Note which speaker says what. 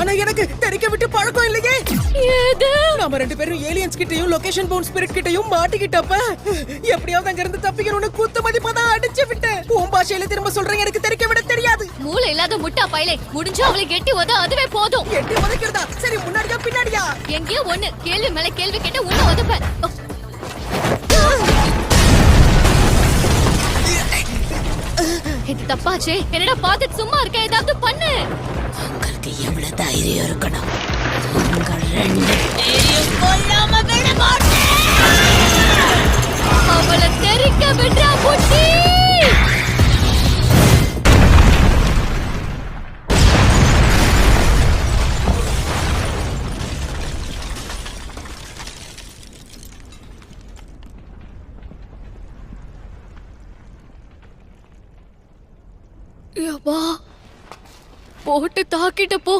Speaker 1: ஆனா எனக்கு தெரிக்க விட்டு பழக்கம் இல்லையே.
Speaker 2: ஏது
Speaker 1: நாம ரெண்டு பேரும் ஏலியன்ஸ் கிட்டயும் லொகேஷன் பவுண்ட் ஸ்பிரிட் கிட்டயும் மாட்டிக்கிட்டப்ப எப்படியாவது அங்க இருந்து தப்பிக்கணும்னு குத்து மதிப்பா தான் அடிச்சு விட்டேன். உன் பாஷையில திரும்ப சொல்றேன், எனக்கு தெரிக்க விட தெரியாது.
Speaker 2: மூளை இல்லாத முட்டா பயலே, முடிஞ்சா அவளை கெட்டி உத, அதுவே போதும்.
Speaker 1: எட்டி உதைக்கிறதா? சரி, முன்னாடியா பின்னாடியா?
Speaker 2: எங்கேயோ ஒண்ணு. கேள்வி மேல கேள்வி கேட்ட உன்ன உதப்ப. இது தப்பாச்சே. என்னடா பாத்துட்டு சும்மா இருக்க, ஏதாவது பண்ணு.
Speaker 3: உங்களுக்கு எவ்வளவு தைரியம் இருக்கணும்? உங்க ரெண்டு பேரையும் கொல்லாம விட மாட்டேன்.
Speaker 2: அவளை தெரிக்க விடுறா புட்டி. யப்பா, போட்டு தாக்கிட்ட போ.